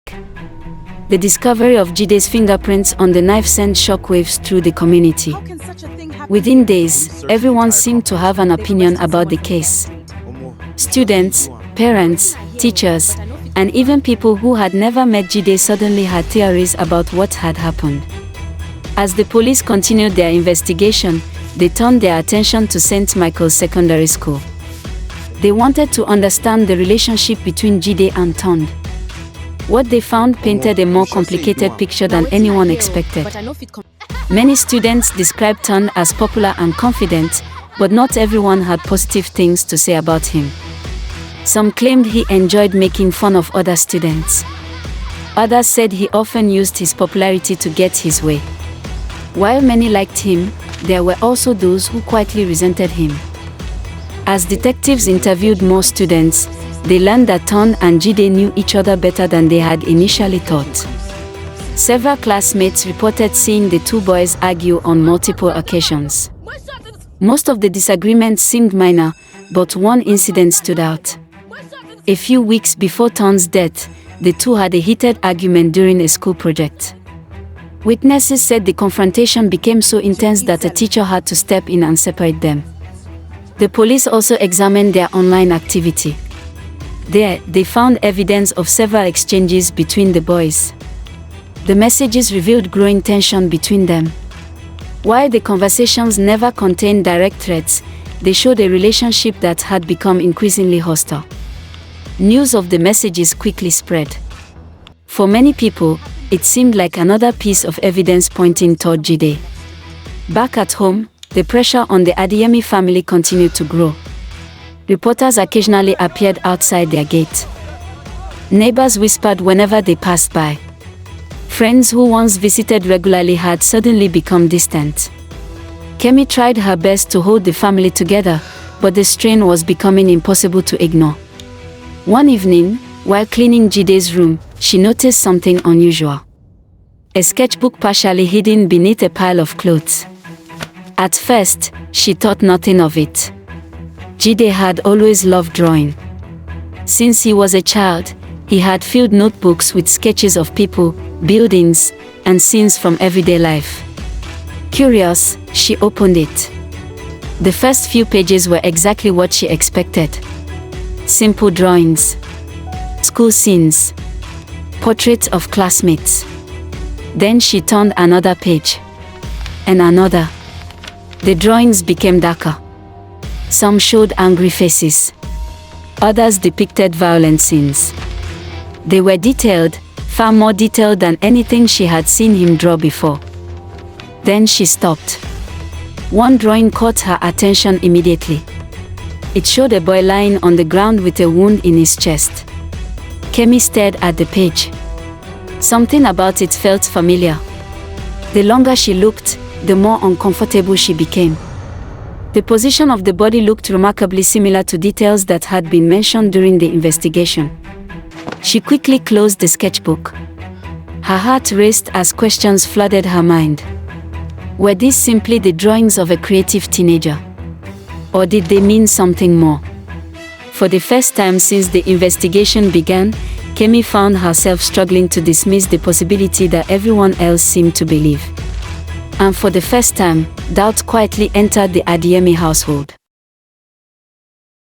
track. The discovery of Jide's fingerprints on the knife sent shockwaves through the community. Within days, everyone seemed to have an opinion about the case. Students, parents, teachers, and even people who had never met Jide suddenly had theories about what had happened. As the police continued their investigation, they turned their attention to St. Michael's Secondary School. They wanted to understand the relationship between Jide and Tond. What they found painted a more complicated picture than anyone expected. Many students described Tond as popular and confident, but not everyone had positive things to say about him. Some claimed he enjoyed making fun of other students. Others said he often used his popularity to get his way. While many liked him, there were also those who quietly resented him. As detectives interviewed more students, they learned that Tond and Jide knew each other better than they had initially thought. Several classmates reported seeing the two boys argue on multiple occasions. Most of the disagreements seemed minor, but one incident stood out. A few weeks before Tond's death, the two had a heated argument during a school project. Witnesses said the confrontation became so intense that a teacher had to step in and separate them. The police also examined their online activity. There, they found evidence of several exchanges between the boys. The messages revealed growing tension between them. While the conversations never contained direct threats, they showed a relationship that had become increasingly hostile. News of the messages quickly spread. For many people, it seemed like another piece of evidence pointing toward Jide. Back at home, the pressure on the Adeyemi family continued to grow. Reporters occasionally appeared outside their gate. Neighbors whispered whenever they passed by. Friends who once visited regularly had suddenly become distant. Kemi tried her best to hold the family together, but the strain was becoming impossible to ignore. One evening, while cleaning Jide's room, she noticed something unusual. A sketchbook partially hidden beneath a pile of clothes. At first, she thought nothing of it. Jide had always loved drawing. Since he was a child, he had filled notebooks with sketches of people, buildings, and scenes from everyday life. Curious, she opened it. The first few pages were exactly what she expected. Simple drawings, school scenes, portraits of classmates. Then she turned another page, and another. The drawings became darker. Some showed angry faces. Others depicted violent scenes. They were detailed, far more detailed than anything she had seen him draw before. Then she stopped. One drawing caught her attention immediately. It showed a boy lying on the ground with a wound in his chest. Kemi stared at the page. Something about it felt familiar. The longer she looked, the more uncomfortable she became. The position of the body looked remarkably similar to details that had been mentioned during the investigation. She quickly closed the sketchbook. Her heart raced as questions flooded her mind. Were these simply the drawings of a creative teenager? Or did they mean something more? For the first time since the investigation began, Kemi found herself struggling to dismiss the possibility that everyone else seemed to believe. And for the first time, doubt quietly entered the Adeyemi household.